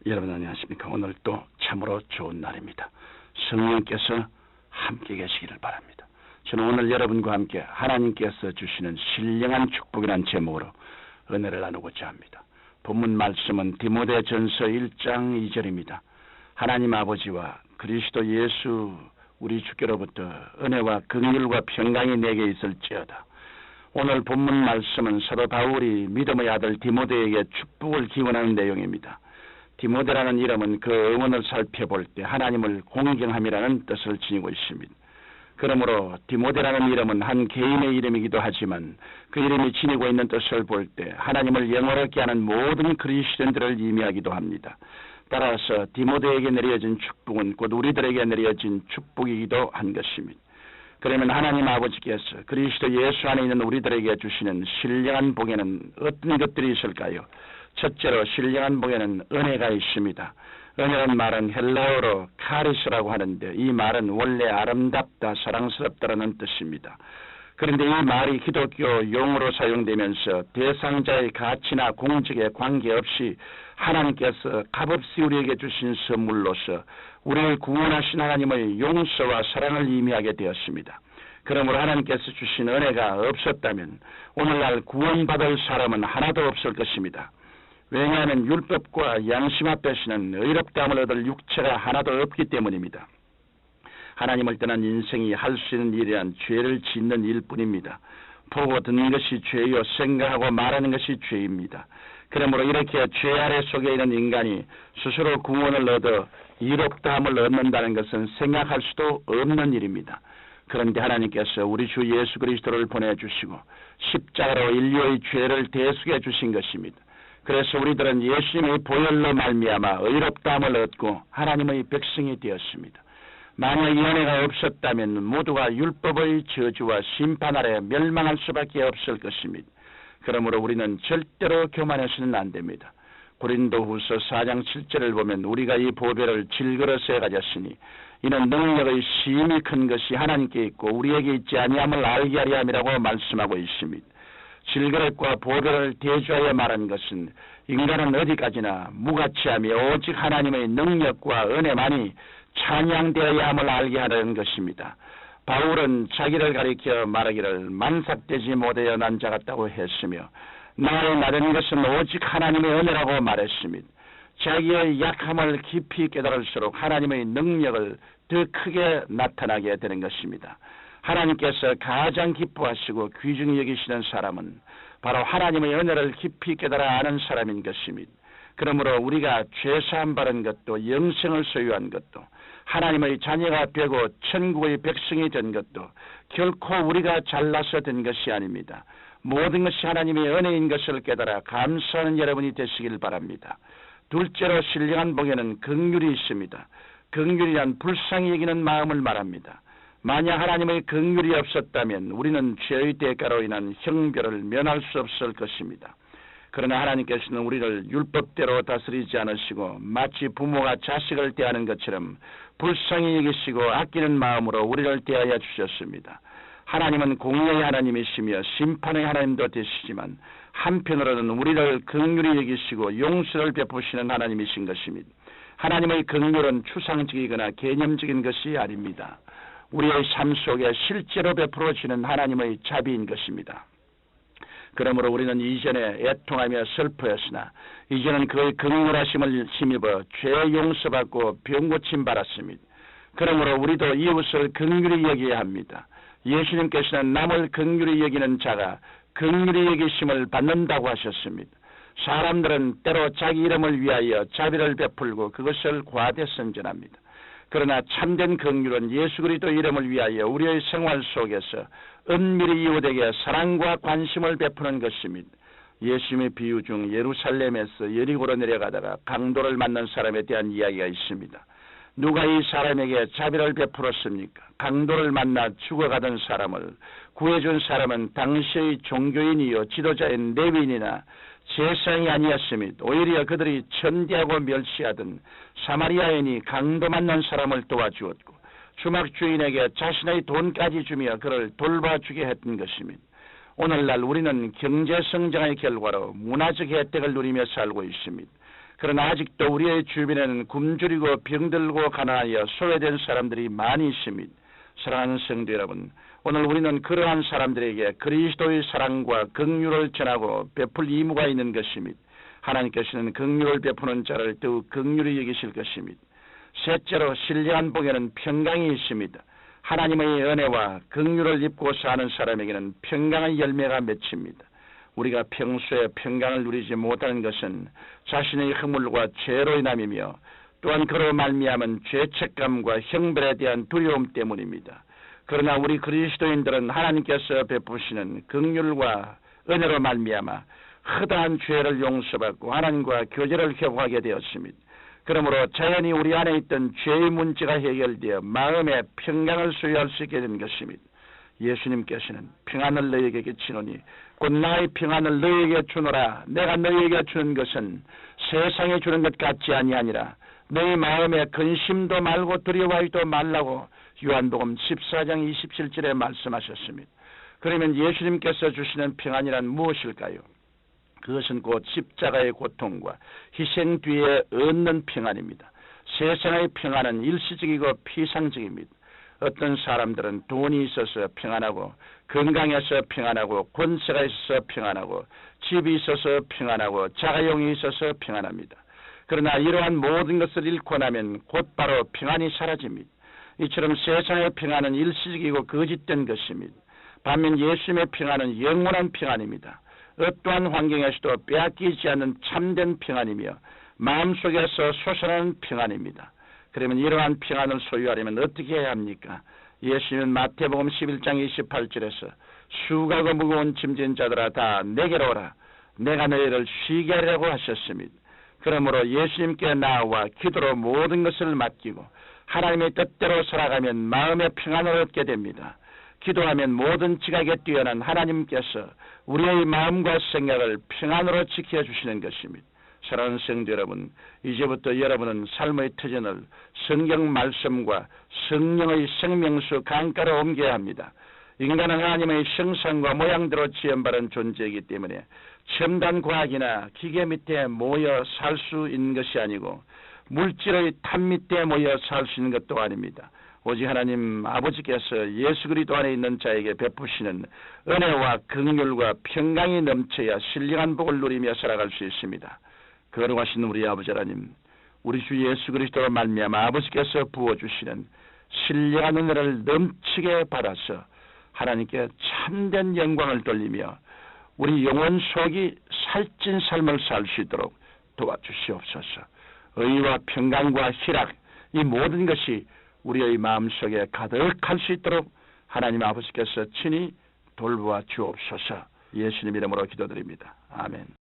여러분 안녕하십니까? 오늘 또 참으로 좋은 날입니다. 성령께서 함께 계시기를 바랍니다. 저는 오늘 여러분과 함께 하나님께서 주시는 신령한 축복이라는 제목으로 은혜를 나누고자 합니다. 본문 말씀은 디모데전서 1장 2절입니다. 하나님 아버지와 그리스도 예수 우리 주께로부터 은혜와 긍휼과 평강이 내게 있을지어다. 오늘 본문 말씀은 사도 바울이 믿음의 아들 디모데에게 축복을 기원하는 내용입니다. 디모데라는 이름은 그 응원을 살펴볼 때 하나님을 공경함이라는 뜻을 지니고 있습니다. 그러므로 디모데라는 이름은 한 개인의 이름이기도 하지만 그 이름이 지니고 있는 뜻을 볼 때 하나님을 영원하게 하는 모든 그리스도인들을 의미하기도 합니다. 따라서 디모데에게 내려진 축복은 곧 우리들에게 내려진 축복이기도 한 것입니다. 그러면 하나님 아버지께서 그리스도 예수 안에 있는 우리들에게 주시는 신령한 복에는 어떤 것들이 있을까요? 첫째로 신령한 복에는 은혜가 있습니다. 은혜란 말은 헬라어로 카리스라고 하는데 이 말은 원래 아름답다, 사랑스럽다라는 뜻입니다. 그런데 이 말이 기독교 용어로 사용되면서 대상자의 가치나 공적에 관계없이 하나님께서 값없이 우리에게 주신 선물로서 우리를 구원하신 하나님의 용서와 사랑을 의미하게 되었습니다. 그러므로 하나님께서 주신 은혜가 없었다면 오늘날 구원받을 사람은 하나도 없을 것입니다. 왜냐하면 율법과 양심 앞에서는 의롭다함을 얻을 육체가 하나도 없기 때문입니다. 하나님을 떠난 인생이 할 수 있는 일이란 죄를 짓는 일뿐입니다. 보고 듣는 것이 죄요 생각하고 말하는 것이 죄입니다. 그러므로 이렇게 죄 아래 속에 있는 인간이 스스로 구원을 얻어 의롭다함을 얻는다는 것은 생각할 수도 없는 일입니다. 그런데 하나님께서 우리 주 예수 그리스도를 보내주시고 십자가로 인류의 죄를 대속해 주신 것입니다. 그래서 우리들은 예수님의 보혈로 말미암아 의롭다함을 얻고 하나님의 백성이 되었습니다. 만약 이 은혜가 없었다면 모두가 율법의 저주와 심판 아래 멸망할 수밖에 없을 것입니다. 그러므로 우리는 절대로 교만해서는 안 됩니다. 고린도후서 4장 7절을 보면 우리가 이 보배를 질그릇에 가졌으니 이는 능력의 심히 큰 것이 하나님께 있고 우리에게 있지 아니함을 알게 하려 함이라고 말씀하고 있습니다. 질그릇과 보배를 대조하여 말한 것은 인간은 어디까지나 무가치하며 오직 하나님의 능력과 은혜만이 찬양되어야 함을 알게 하는 것입니다. 바울은 자기를 가리켜 말하기를 만삭되지 못하여 난 자 같다고 했으며 나의 나된 것은 오직 하나님의 은혜라고 말했습니다. 자기의 약함을 깊이 깨달을수록 하나님의 능력을 더 크게 나타나게 되는 것입니다. 하나님께서 가장 기뻐하시고 귀중히 여기시는 사람은 바로 하나님의 은혜를 깊이 깨달아 아는 사람인 것입니다. 그러므로 우리가 죄사함 받은 것도 영생을 소유한 것도 하나님의 자녀가 되고 천국의 백성이 된 것도 결코 우리가 잘나서 된 것이 아닙니다. 모든 것이 하나님의 은혜인 것을 깨달아 감사하는 여러분이 되시길 바랍니다. 둘째로 신령한 복에는 긍휼이 있습니다. 긍휼이란 불쌍히 여기는 마음을 말합니다. 만약 하나님의 긍휼이 없었다면 우리는 죄의 대가로 인한 형벌을 면할 수 없을 것입니다. 그러나 하나님께서는 우리를 율법대로 다스리지 않으시고 마치 부모가 자식을 대하는 것처럼 불쌍히 여기시고 아끼는 마음으로 우리를 대하여 주셨습니다. 하나님은 공의의 하나님이시며 심판의 하나님도 되시지만 한편으로는 우리를 긍휼히 여기시고 용서를 베푸시는 하나님이신 것입니다. 하나님의 긍휼은 추상적이거나 개념적인 것이 아닙니다. 우리의 삶 속에 실제로 베풀어지는 하나님의 자비인 것입니다. 그러므로 우리는 이전에 애통하며 슬퍼했으나 이제는 그의 긍휼하심을 힘입어 죄 용서받고 병 고침 받았습니다. 그러므로 우리도 이웃을 긍휼히 여겨야 합니다. 예수님께서는 남을 긍휼히 여기는 자가 긍휼히 여기심을 받는다고 하셨습니다. 사람들은 때로 자기 이름을 위하여 자비를 베풀고 그것을 과대 선전합니다. 그러나 참된 긍휼은 예수 그리스도 이름을 위하여 우리의 생활 속에서 은밀히 이웃에게 사랑과 관심을 베푸는 것입니다. 예수님의 비유 중 예루살렘에서 여리고로 내려가다가 강도를 만난 사람에 대한 이야기가 있습니다. 누가 이 사람에게 자비를 베풀었습니까? 강도를 만나 죽어가던 사람을 구해준 사람은 당시의 종교인이요 지도자인 레위인이나 제사장이 아니었습니다. 오히려 그들이 천대하고 멸시하던 사마리아인이 강도 만난 사람을 도와주었고 주막 주인에게 자신의 돈까지 주며 그를 돌봐주게 했던 것입니다. 오늘날 우리는 경제 성장의 결과로 문화적 혜택을 누리며 살고 있습니다. 그러나 아직도 우리의 주변에는 굶주리고 병들고 가난하여 소외된 사람들이 많이 있습니다. 사랑하는 성도 여러분, 오늘 우리는 그러한 사람들에게 그리스도의 사랑과 긍휼을 전하고 베풀 의무가 있는 것입니다. 하나님께서는 긍휼을 베푸는 자를 더욱 긍휼히 여기실 것입니다. 셋째로 신령한 복에는 평강이 있습니다. 하나님의 은혜와 긍휼을 입고 사는 사람에게는 평강의 열매가 맺힙니다. 우리가 평소에 평강을 누리지 못하는 것은 자신의 허물과 죄로 인함이며 또한 그로 말미암은 죄책감과 형벌에 대한 두려움 때문입니다. 그러나 우리 그리스도인들은 하나님께서 베푸시는 긍휼과 은혜로 말미암아 허다한 죄를 용서받고 하나님과 교제를 회복하게 되었습니다. 그러므로 자연히 우리 안에 있던 죄의 문제가 해결되어 마음의 평강을 소유할 수 있게 된 것입니다. 예수님께서는 평안을 너희에게 끼치노니 곧 나의 평안을 너희에게 주노라. 내가 너희에게 주는 것은 세상에 주는 것 같지 아니하니라. 너희 마음에 근심도 말고 두려워하지도 말라고 요한복음 14장 27절에 말씀하셨습니다. 그러면 예수님께서 주시는 평안이란 무엇일까요? 그것은 곧 십자가의 고통과 희생 뒤에 얻는 평안입니다. 세상의 평안은 일시적이고 피상적입니다. 어떤 사람들은 돈이 있어서 평안하고 건강해서 평안하고 권세가 있어서 평안하고 집이 있어서 평안하고 자가용이 있어서 평안합니다. 그러나 이러한 모든 것을 잃고 나면 곧바로 평안이 사라집니다. 이처럼 세상의 평안은 일시적이고 거짓된 것입니다. 반면 예수님의 평안은 영원한 평안입니다. 어떠한 환경에서도 빼앗기지 않는 참된 평안이며 마음속에서 솟아나는 평안입니다. 그러면 이러한 평안을 소유하려면 어떻게 해야 합니까? 예수님은 마태복음 11장 28절에서 수고하고 무거운 짐진 자들아 다 내게로 오라. 내가 너희를 쉬게 하려고 하셨습니다. 그러므로 예수님께 나아와 기도로 모든 것을 맡기고 하나님의 뜻대로 살아가면 마음의 평안을 얻게 됩니다. 기도하면 모든 지각에 뛰어난 하나님께서 우리의 마음과 생각을 평안으로 지켜주시는 것입니다. 사랑하는 성도 여러분, 이제부터 여러분은 삶의 터전을 성경 말씀과 성령의 생명수 강가로 옮겨야 합니다. 인간은 하나님의 형상과 모양대로 지음받은 존재이기 때문에 첨단 과학이나 기계 밑에 모여 살 수 있는 것이 아니고 물질의 탑 밑에 모여 살 수 있는 것도 아닙니다. 오직 하나님 아버지께서 예수 그리스도 안에 있는 자에게 베푸시는 은혜와 긍휼과 평강이 넘쳐야 신령한 복을 누리며 살아갈 수 있습니다. 거룩하신 우리 아버지 하나님, 우리 주 예수 그리스도로 말미암아 아버지께서 부어주시는 신령한 은혜를 넘치게 받아서 하나님께 참된 영광을 돌리며 우리 영혼 속이 살찐 삶을 살 수 있도록 도와주시옵소서. 의와 평강과 희락, 이 모든 것이 우리의 마음속에 가득할 수 있도록 하나님 아버지께서 친히 돌보아 주옵소서. 예수님 이름으로 기도드립니다. 아멘.